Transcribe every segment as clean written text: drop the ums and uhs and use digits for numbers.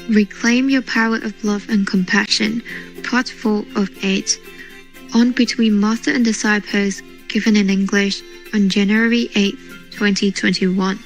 Reclaim Your Power of Love and Compassion, Part 4 of 8, on between Master and Disciples, given in English on January 8, 2021.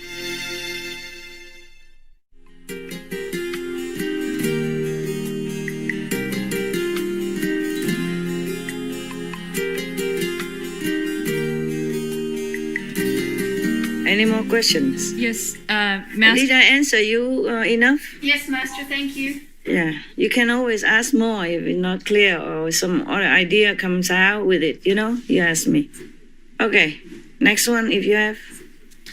Any more questions? Yes, Master. Did I answer you enough? Yes, Master, thank you. Yeah, you can always ask more if it's not clear or some other idea comes out with it, you ask me. Okay, next one if you have.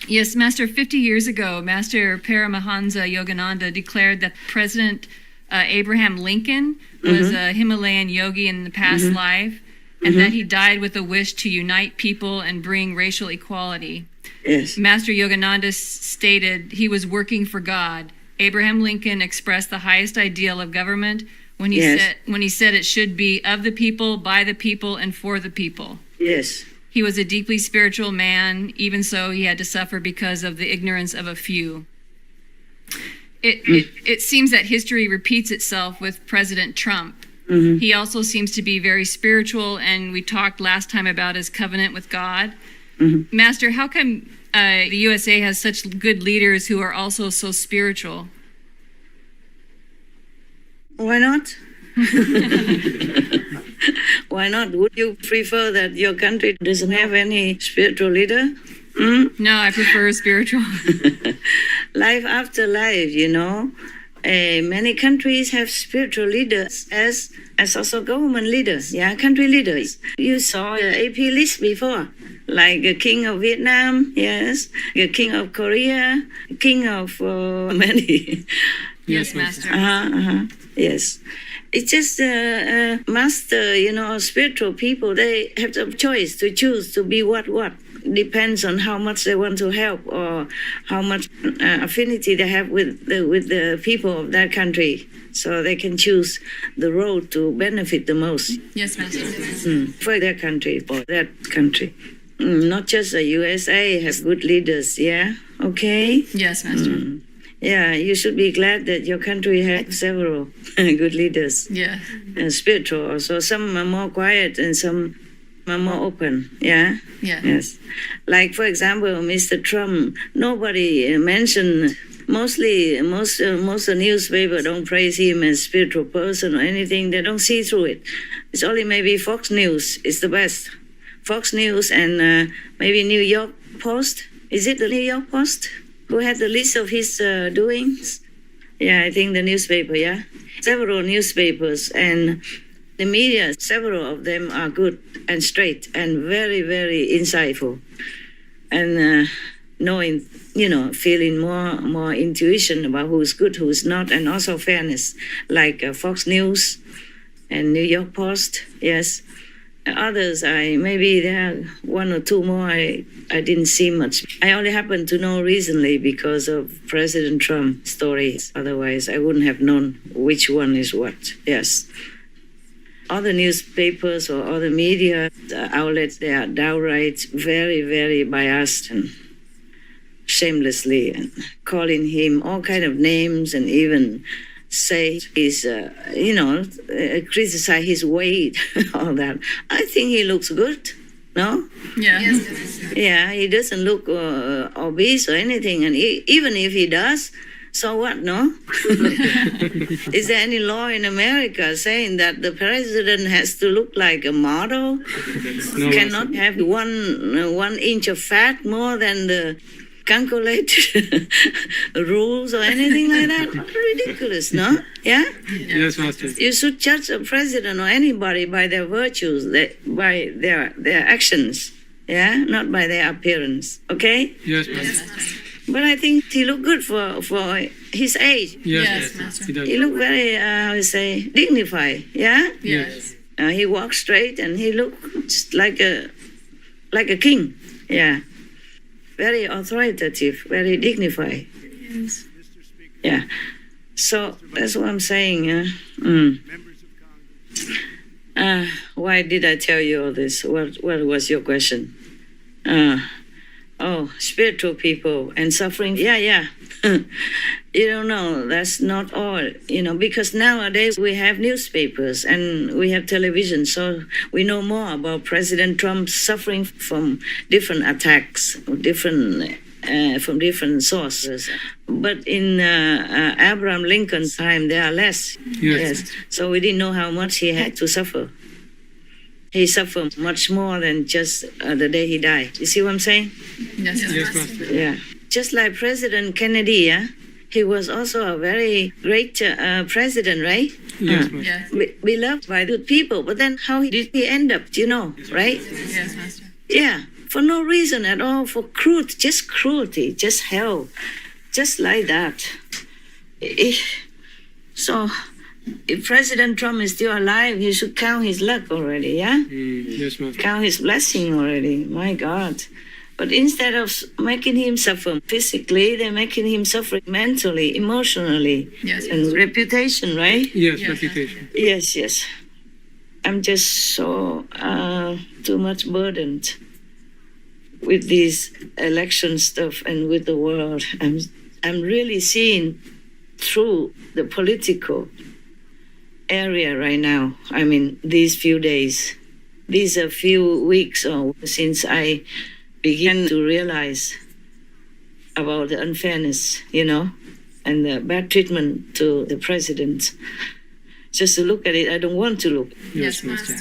Yes, Master, 50 years ago, Master Paramahansa Yogananda declared that President Abraham Lincoln was a Himalayan yogi in the past life, and that he died with a wish to unite people and bring racial equality. Yes. Master Yogananda stated he was working for God. Abraham Lincoln expressed the highest ideal of government when he said it should be of the people, by the people, and for the people. Yes. He was a deeply spiritual man. Even so, he had to suffer because of the ignorance of a few. It seems that history repeats itself with President Trump. He also seems to be very spiritual, and we talked last time about his covenant with God. Master, how come the USA has such good leaders who are also so spiritual? Why not? Why not? Would you prefer that your country doesn't have any spiritual leader? No, I prefer spiritual. Life after life, many countries have spiritual leaders as also government leaders, country leaders. You saw the AP list before, like the King of Vietnam, yes, the King of Korea, King of many. Yes, Master. Yes. It's just master, spiritual people, they have the choice to choose to be what. Depends on how much they want to help or how much affinity they have with the people of that country. So they can choose the road to benefit the most. Yes, Master. For their country, for that country. Not just the USA has good leaders, yeah? Okay? Yes, Master. Yeah, you should be glad that your country has several good leaders. Yeah. Spiritual also. Some are more quiet and some are more open. Yeah? Yeah. Yes. Like, for example, Mr. Trump, nobody mentioned, most the newspaper don't praise him as spiritual person or anything. They don't see through it. It's only maybe Fox News is the best. Fox News and maybe New York Post. Is it the New York Post? Who had the list of his doings? Yeah, I think the newspaper, yeah. Several newspapers and the media, several of them are good and straight and very, very insightful. And knowing, feeling more intuition about who's good, who's not, and also fairness, like Fox News and New York Post, yes. Others, maybe there are one or two more I didn't see much. I only happened to know recently because of President Trump's stories. Otherwise, I wouldn't have known which one is what. Yes. Other newspapers or other media outlets, they are downright very, very biased and shamelessly and calling him all kind of names and even say he's, criticize his weight, all that. I think he looks good, no? Yeah. Yeah, he doesn't look obese or anything, and even if he does, so what, no? Is there any law in America saying that the president has to look like a model? No, cannot have 1 inch of fat more than the calculated rules or anything like that? Ridiculous, no? Yeah? Yes, Master. You should judge a president or anybody by their virtues, by their actions, yeah? Not by their appearance, okay? Yes, Master. But I think he looked good for his age. Yes, Master. He does. He looked very, dignified, yeah? Yes. He walked straight and he looked just like a king, yeah. Very authoritative, very dignified. Yes. Yeah. So that's what I'm saying. Why did I tell you all this? What was your question? Oh, spiritual people and suffering. Yeah. You don't know, that's not all, because nowadays we have newspapers and we have television, so we know more about President Trump suffering from different attacks, from different sources. But in Abraham Lincoln's time, there are less. Yes. So we didn't know how much he had to suffer. He suffered much more than just the day he died. You see what I'm saying? Yes, Yes, Master. Yeah. Just like President Kennedy, yeah? He was also a very great president, right? Yes, Master. Yes. Beloved by good people. But then how did he end up, right? Yes, Master. Yeah, for no reason at all, for cruelty, just hell, just like that. So, if President Trump is still alive, he should count his luck already, yeah? Yes, Master. Count his blessing already, my God. But instead of making him suffer physically, they're making him suffer mentally, emotionally, Yes. and reputation, right? Yes, Yes, reputation. Yes. I'm just so too much burdened with this election stuff and with the world. I'm really seeing through the political area right now. I mean, these few days, these are few weeks since I began to realize about the unfairness, and the bad treatment to the president. Just to look at it, I don't want to look. Yes, Master.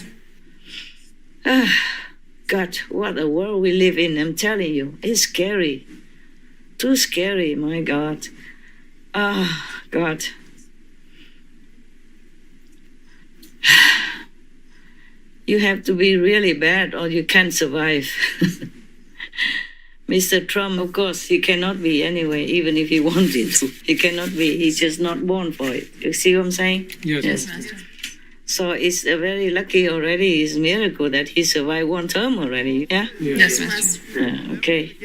God, what a world we live in, I'm telling you. It's scary. Too scary, my God. God. You have to be really bad or you can't survive. Mr. Trump, of course, he cannot be anyway, even if he wanted to. He cannot be. He's just not born for it. You see what I'm saying? Yes, Yes, Master. Master. So it's a very lucky already. It's a miracle that he survived one term already. Yeah? Yes, Master. Okay.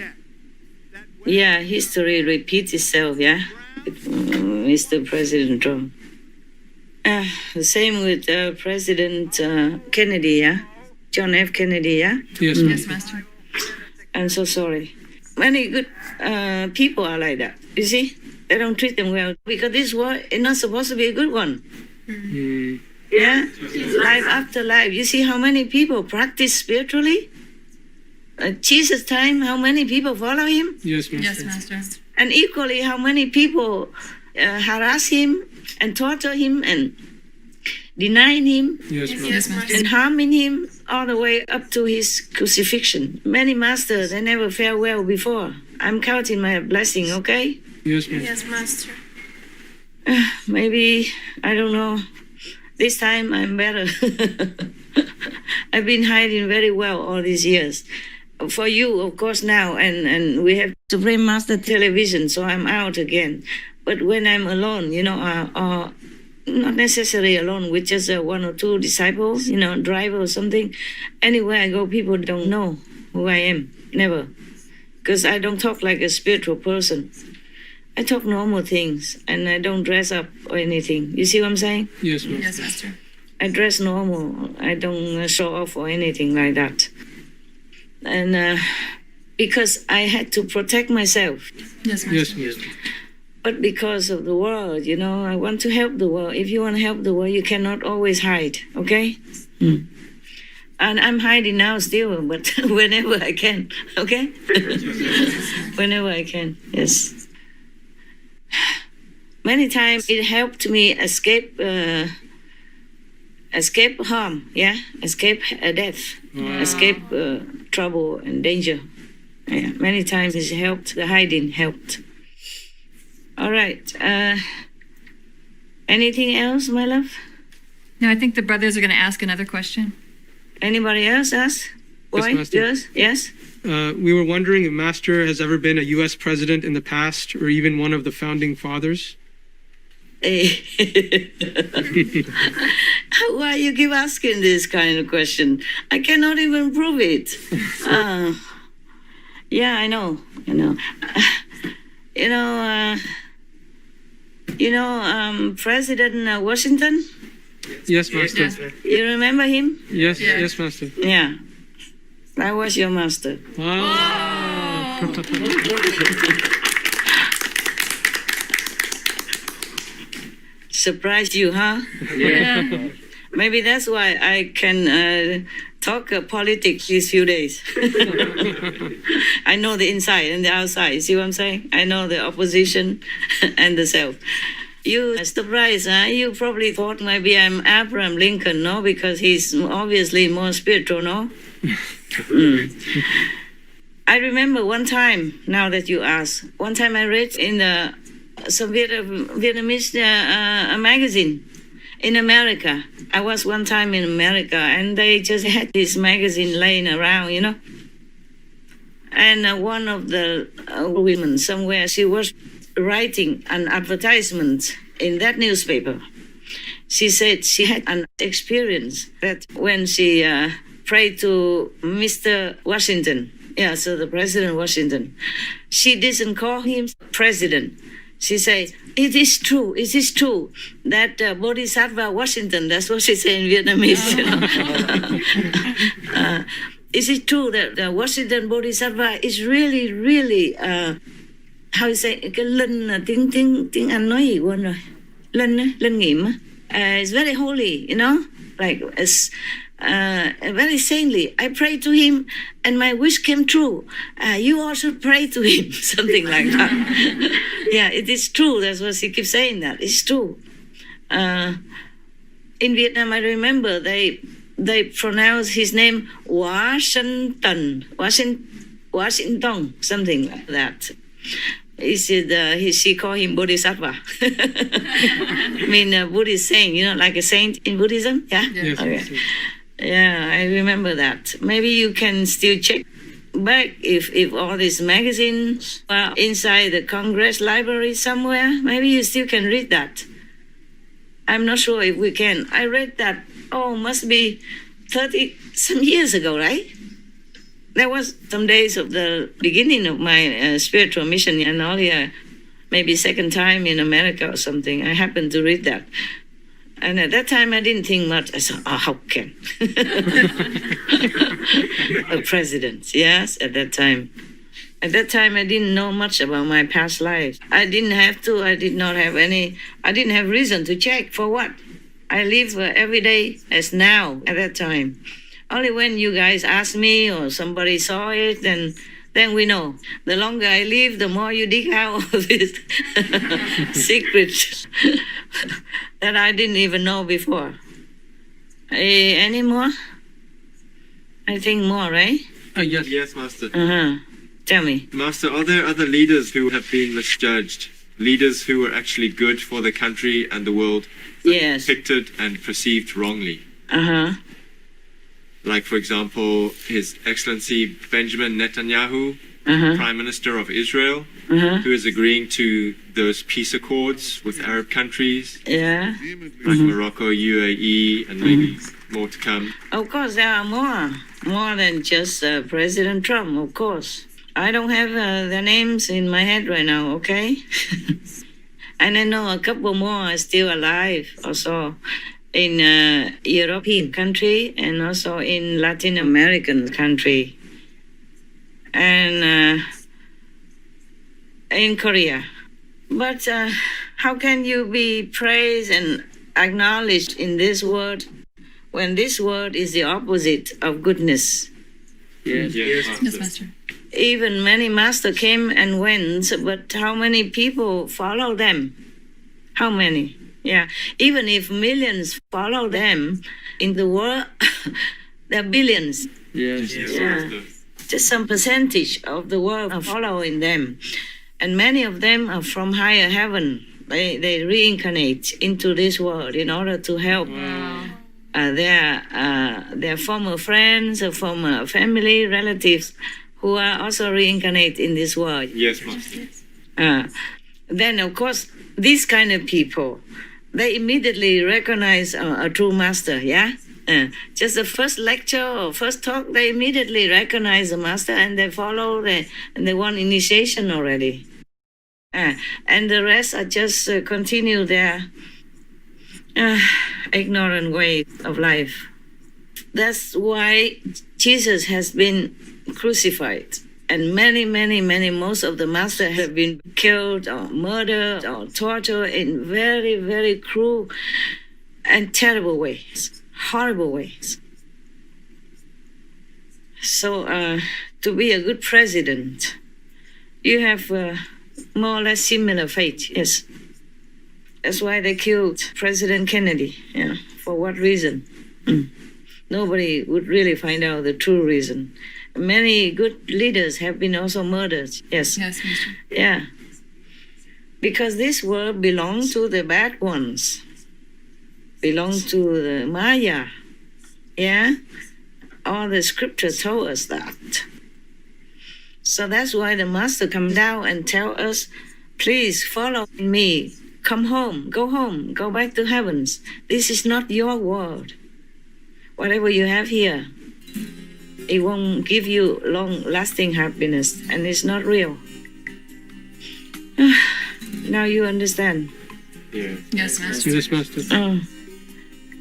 Yeah, history repeats itself, yeah? Mr. President Trump. The same with President Kennedy, yeah? John F. Kennedy, yeah? Yes, Yes, Master. Master. I'm so sorry. Many good people are like that. You see? They don't treat them well because this war is not supposed to be a good one. Yeah? Life after life. You see how many people practice spiritually? Jesus' time, how many people follow him? Yes, Master. Yes, Master. And equally, how many people harass him and torture him and deny him Yes, Master. Yes, Master. and harming him all the way up to his crucifixion. Many masters, they never fare well before. I'm counting my blessing, okay? Yes, Master. Yes, Master. Maybe, I don't know. This time I'm better. I've been hiding very well all these years. For you, of course, now, and we have Supreme Master Television, so I'm out again. But when I'm alone, or not necessarily alone with just one or two disciples, driver or something, anywhere I go, people don't know who I am. Never. Because I don't talk like a spiritual person. I talk normal things, and I don't dress up or anything. You see what I'm saying? Yes, Master. Yes, Master. I dress normal. I don't show off or anything like that. And because I had to protect myself. Yes, Master. Yes, Master. But because of the world, I want to help the world. If you want to help the world, you cannot always hide, okay? And I'm hiding now still, but whenever I can, okay? Whenever I can, yes. Many times it helped me escape harm, yeah? Escape death, escape trouble and danger. Yeah, many times it helped, the hiding helped. All right. Anything else, my love? No, I think the brothers are going to ask another question. Anybody else ask? Boy, Master. girls? Yes? We were wondering if Master has ever been a U.S. president in the past or even one of the founding fathers. Why you keep asking this kind of question? I cannot even prove it. Yeah, I know. President Washington? Yes, Master. Yes. You remember him? Yes, Yeah. yes, Master. Yeah. I was your master. Wow. Surprised you, huh? Yeah. Maybe that's why I can talk politics these few days. I know the inside and the outside. See what I'm saying? I know the opposition and the self. You surprised, huh? You probably thought maybe I'm Abraham Lincoln, no? Because he's obviously more spiritual, no? I remember one time, now that you ask, one time I read in some Vietnamese magazine in America. I was one time in America, and they just had this magazine laying around, you know. And one of the women somewhere, she was writing an advertisement in that newspaper. She said she had an experience that when she prayed to Mr. Washington, so the President Washington, she didn't call him president. She said, it is true that Bodhisattva Washington, that's what she said in Vietnamese. Is it true that Washington Bodhisattva is really, really, how you say, cái linh tiếng Anh nói gì quên rồi. Linh nghiệm. It's very holy, you know, like it's very saintly. I prayed to him and my wish came true. You also pray to him, something like that. Yeah, it is true. That's what she keeps saying, that it's true. In Vietnam, I remember they pronounce his name Washington, something like that. He said she called him Bodhisattva. I mean, Buddhist saint, you know, like a saint in Buddhism. Yeah. Yes, Okay. yes, yes. Yeah, I remember that. Maybe you can still check back if all these magazines are inside the Congress library somewhere. Maybe you still can read that. I'm not sure if we can. I read that, must be 30 some years ago, right? That was some days of the beginning of my spiritual mission in earlier, maybe second time in America or something. I happened to read that. And at that time, I didn't think much. I thought, how can? A president, yes, at that time. At that time, I didn't know much about my past life. I didn't have to. I didn't have reason to check for what. I live every day as now at that time. Only when you guys ask me or somebody saw it, then we know. The longer I live, the more you dig out of this secret that I didn't even know before. Any more? I think more, right? Yes. Yes, Master. Tell me. Master, are there other leaders who have been misjudged? Leaders who were actually good for the country and the world, Yes. depicted and perceived wrongly? Like, for example, His Excellency Benjamin Netanyahu, Prime Minister of Israel, who is agreeing to those peace accords with Arab countries, Yeah. like Morocco, UAE, and maybe more to come. Of course, there are more than just President Trump, of course. I don't have their names in my head right now, okay? And I know a couple more are still alive also in European country and also in Latin American country and in Korea. But how can you be praised and acknowledged in this world when this world is the opposite of goodness? Yes, Yes, Master. Even many masters came and went, but how many people follow them? How many? Yeah, even if millions follow them in the world, there are billions. Yes, Yeah. Master. Just some percentage of the world are following them. And many of them are from higher heaven. They reincarnate into this world in order to help their former friends, or former family, relatives who are also reincarnate in this world. Yes, Master. Then, of course, these kind of people, they immediately recognize a true master, yeah? Just the first lecture or first talk, they immediately recognize the master and they follow and they want initiation already. And the rest are just continue their ignorant way of life. That's why Jesus has been crucified. And many, most of the masters have been killed or murdered or tortured in very, very cruel and terrible ways, horrible ways. So to be a good president, you have more or less similar fate, yes. That's why they killed President Kennedy. Yeah. For what reason? Nobody would really find out the true reason. Many good leaders have been also murdered. Yes. Yes, Mr. Yeah. Because this world belongs to the bad ones. Belongs to the Maya. Yeah. All the scripture told us that. So that's why the master come down and tell us, please follow me. Come home, go back to heavens. This is not your world. Whatever you have here, it won't give you long-lasting happiness, and it's not real. Now you understand. Yeah. Yes, Master. Yes, Master.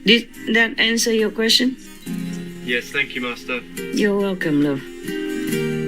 Did that answer your question? Yes, thank you, Master. You're welcome, love.